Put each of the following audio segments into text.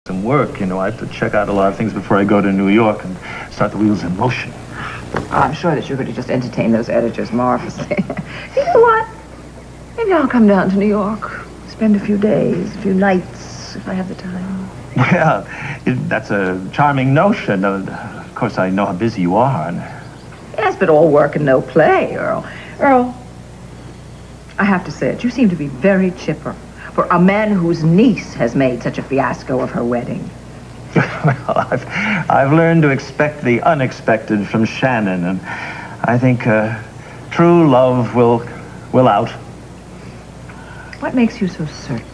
some work, you know. I have to check out a lot of things before I go to New York and start the wheels in motion. Oh, I'm sure that you're going to just entertain those editors marvelously. You know what? Maybe I'll come down to New York, spend a few days, a few nights, if I have the time. Well, that's a charming notion. Of course, I know how busy you are. And... Yes, but all work and no play, Earl. Earl, I have to say it. You seem to be very chipper for a man whose niece has made such a fiasco of her wedding. Well, I've learned to expect the unexpected from Shannon, and I think true love will out. What makes you so certain?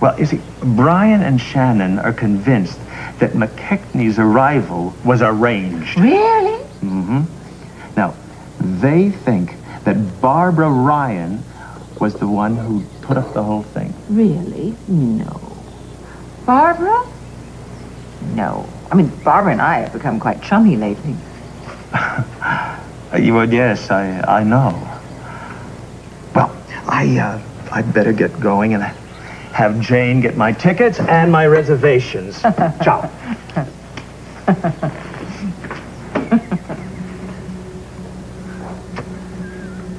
Well, you see, Brian and Shannon are convinced that McKechnie's arrival was arranged. Really? Mm-hmm. Now, they think that Barbara Ryan was the one who put up the whole thing. Really? No. Barbara? No. I mean, Barbara and I have become quite chummy lately. Yes, I know. Well, I'd better get going and have Jane get my tickets and my reservations. Ciao.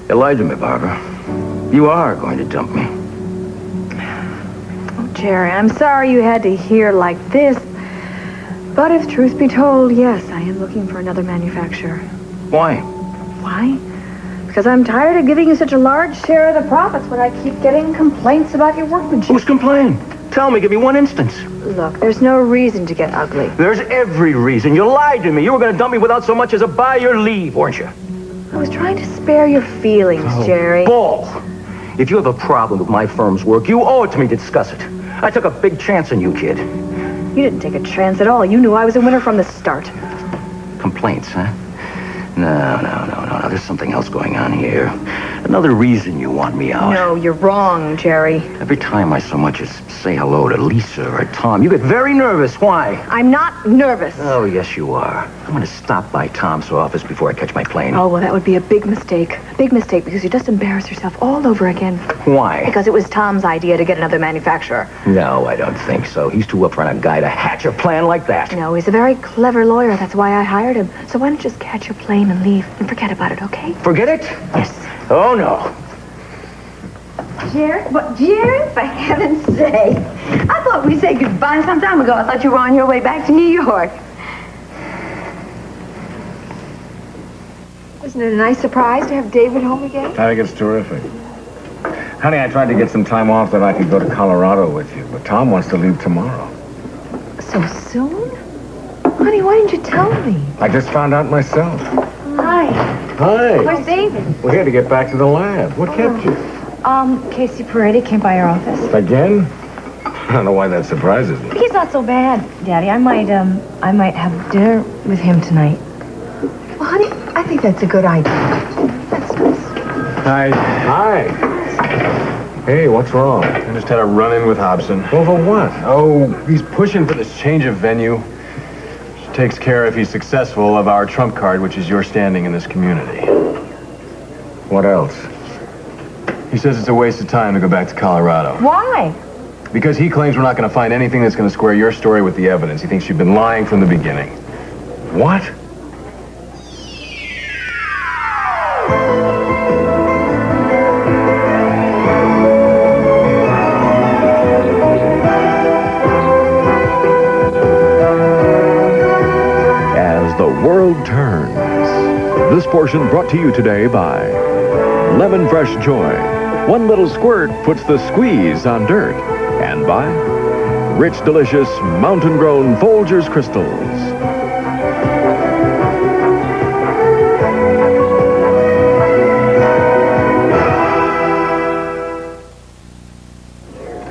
You lied to me, Barbara. You are going to dump me. Oh, Jerry, I'm sorry you had to hear like this. But if truth be told, yes, I am looking for another manufacturer. Why? Why? Because I'm tired of giving you such a large share of the profits when I keep getting complaints about your workmanship. Who's complaining? Tell me, give me one instance. Look, there's no reason to get ugly. There's every reason. You lied to me. You were going to dump me without so much as a by your leave, weren't you? I was trying to spare your feelings, Jerry. Bull! If you have a problem with my firm's work, you owe it to me to discuss it. I took a big chance on you, kid. You didn't take a chance at all. You knew I was a winner from the start. Complaints, huh? No. There's something else going on here. Another reason you want me out. No, you're wrong, Jerry. Every time I so much as say hello to Lisa or Tom, you get very nervous. Why? I'm not nervous. Oh, yes, you are. I'm going to stop by Tom's office before I catch my plane. Oh, well, that would be a big mistake. A big mistake, because you just embarrass yourself all over again. Why? Because it was Tom's idea to get another manufacturer. No, I don't think so. He's too upfront a guy to hatch a plan like that. No, he's a very clever lawyer. That's why I hired him. So why don't you just catch your plane and leave and forget about it, okay? Forget it? Yes. Oh, no. Jerry? What, Jerry? For heaven's sake. I thought we said goodbye some time ago. I thought you were on your way back to New York. Isn't it a nice surprise to have David home again? I think it's terrific. Honey, I tried to get some time off that I could go to Colorado with you, but Tom wants to leave tomorrow. So soon? Honey, why didn't you tell me? I just found out myself. Hi. Hi. Where's David? We're here to get back to the lab. What kept you? Casey Peretti came by your office. Again? I don't know why that surprises me. He's not so bad, Daddy. I might have dinner with him tonight. Well, honey, I think that's a good idea. That's nice. Hi. Hi. Hey, what's wrong? I just had a run-in with Hobson. Over what? Oh, he's pushing for this change of venue. Which takes care, if he's successful, of our trump card, which is your standing in this community. What else? He says it's a waste of time to go back to Colorado. Why? Because he claims we're not going to find anything that's going to square your story with the evidence. He thinks you've been lying from the beginning. What? As the world turns. This portion brought to you today by Lemon Fresh Joy. One little squirt puts the squeeze on dirt. And by rich, delicious, mountain-grown Folgers crystals.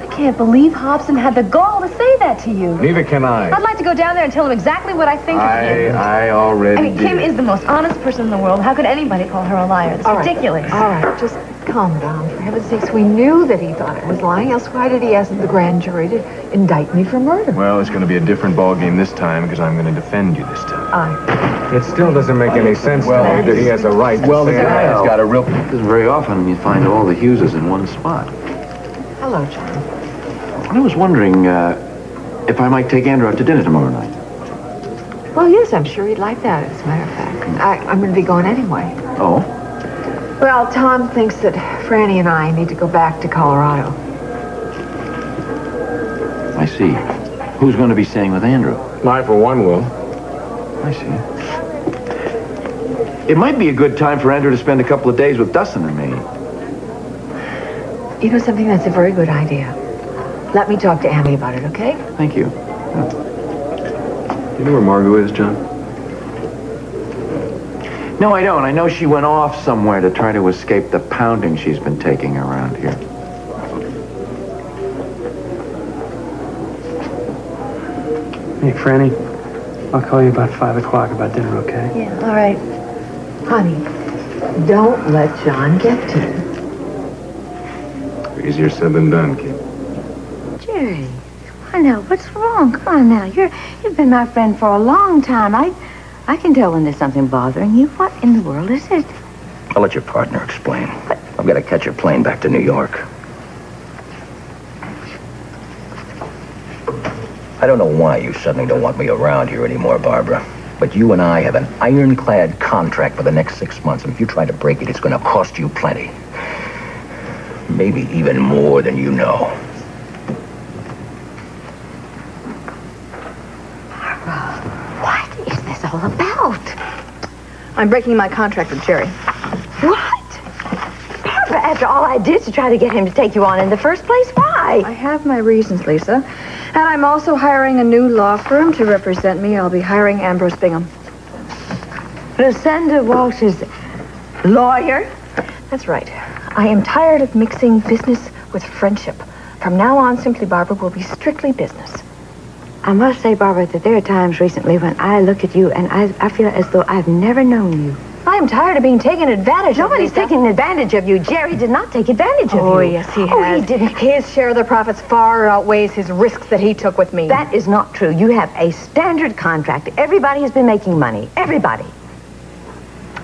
I can't believe Hobson had the gall to say that to you. Neither can I. I'd like to go down there and tell him exactly what I think of him. I already I mean, did. Kim is the most honest person in the world. How could anybody call her a liar? It's ridiculous. All right, just calm down. For heaven's sakes, we knew that he thought it was lying. Else why did he ask the grand jury to indict me for murder? Well, it's going to be a different ballgame this time because I'm going to defend you this time. It still doesn't make any sense to me that he has a right to Well, the say guy that. has got a real... Because very often you find all the Hugheses in one spot. Hello, John. I was wondering, if I might take Andrew out to dinner tomorrow night. Well, yes, I'm sure he'd like that, as a matter of fact. I'm going to be going anyway. Oh? Well, Tom thinks that Frannie and I need to go back to Colorado. I see. Who's going to be staying with Andrew? I, for one, will. I see. It might be a good time for Andrew to spend a couple of days with Dustin and me. You know something? That's a very good idea. Let me talk to Andy about it, okay? Thank you. You know where Margot is, John? No, I don't. I know she went off somewhere to try to escape the pounding she's been taking around here. Hey, Frannie, I'll call you about 5 o'clock about dinner, okay? Yeah, all right. Honey, don't let John get to you. Easier said than done, kid. Jerry, come on now. What's wrong? Come on now. You've been my friend for a long time. I can tell when there's something bothering you. What in the world is it? I'll let your partner explain. I've got to catch a plane back to New York. I don't know why you suddenly don't want me around here anymore, Barbara. But you and I have an ironclad contract for the next 6 months, and if you try to break it, it's going to cost you plenty. Maybe even more than you know. Barbara, what is this all about? I'm breaking my contract with Jerry. What? Barbara, after all I did to try to get him to take you on in the first place, why? I have my reasons, Lisa. And I'm also hiring a new law firm to represent me. I'll be hiring Ambrose Bingham. Lucinda Walsh's lawyer? That's right. I am tired of mixing business with friendship. From now on, Simply Barbara will be strictly business. I must say, Barbara, that there are times recently when I look at you and I feel as though I've never known you. I am tired of being taken advantage of. Nobody's taking advantage of you. Jerry did not take advantage of you. Oh, yes, he has. Oh, he didn't. His share of the profits far outweighs his risks that he took with me. That is not true. You have a standard contract. Everybody has been making money. Everybody.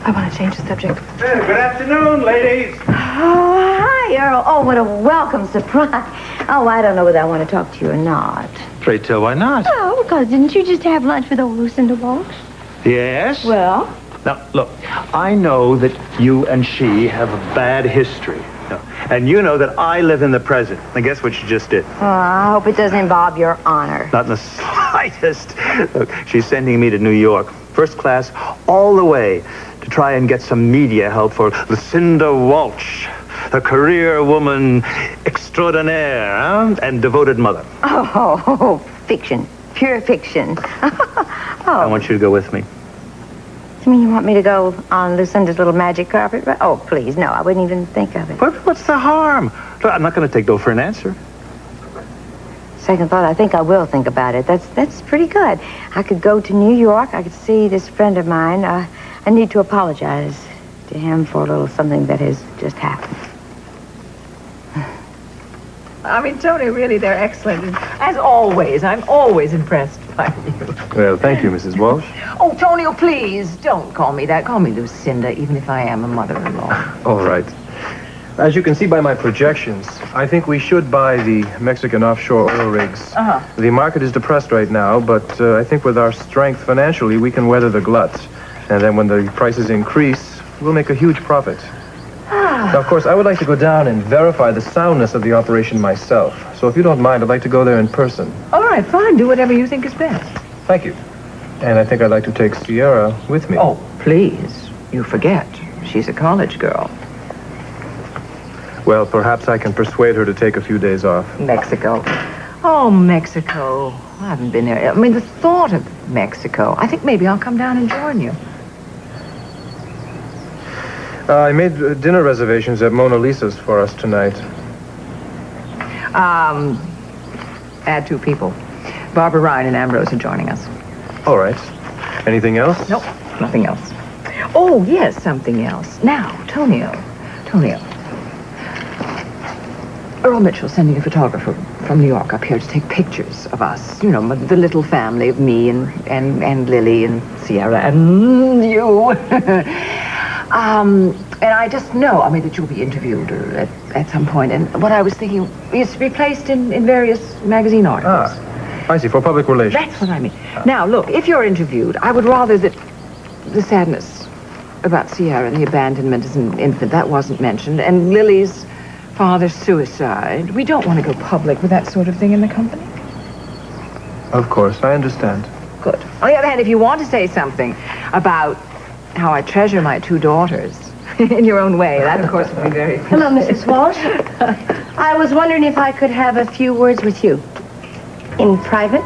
I want to change the subject. Hey, good afternoon, ladies. Oh, hi, Earl. Oh, what a welcome surprise. Oh, I don't know whether I want to talk to you or not. Pray tell, why not? Oh, because didn't you just have lunch with old Lucinda Walsh? Yes? Well? Now, look, I know that you and she have a bad history. And you know that I live in the present. And guess what she just did? Oh, I hope it doesn't involve your honor. Not in the slightest. Look, she's sending me to New York, first class, all the way, to try and get some media help for Lucinda Walsh, the career woman extraordinaire, and devoted mother. Oh, fiction. Pure fiction. I want you to go with me. You mean you want me to go on Lucinda's little magic carpet? Oh, please, no, I wouldn't even think of it. What's the harm? Look, I'm not going to take no for an answer. Second thought, I think I will think about it. That's pretty good. I could go to New York. I could see this friend of mine. I need to apologize to him for a little something that has just happened. I mean, Tony, really, they're excellent. As always, I'm always impressed by you. Well, thank you, Mrs. Walsh. Oh, Tony, oh, please, don't call me that. Call me Lucinda, even if I am a mother-in-law. All right. As you can see by my projections, I think we should buy the Mexican offshore oil rigs. The market is depressed right now, but I think with our strength financially, we can weather the glut. And then when the prices increase, we'll make a huge profit. Now, of course, I would like to go down and verify the soundness of the operation myself. So if you don't mind, I'd like to go there in person. All right, fine. Do whatever you think is best. Thank you. And I think I'd like to take Sierra with me. Oh, please. You forget. She's a college girl. Well, perhaps I can persuade her to take a few days off. Mexico. Oh, Mexico. I haven't been there. I mean, the thought of Mexico. I think maybe I'll come down and join you. I made dinner reservations at Mona Lisa's for us tonight. Add 2 people. Barbara Ryan and Ambrose are joining us. All right. Anything else? Nope, nothing else. Oh, yes, something else. Now, Tonio. Earl Mitchell's sending a photographer from New York up here to take pictures of us. You know, the little family of me and Lily and Sierra and you. And I just know, I mean, that you'll be interviewed at some point. And what I was thinking is to be placed in various magazine articles. I see, for public relations. That's what I mean. Now, look, if you're interviewed, I would rather that the sadness about Sierra and the abandonment as an infant, that wasn't mentioned, and Lily's father's suicide. We don't want to go public with that sort of thing in the company. Of course, I understand. Good. On the other hand, if you want to say something about how I treasure my 2 daughters in your own way, that, of course, would be very... Hello, Mrs. Walsh. I was wondering if I could have a few words with you. In private?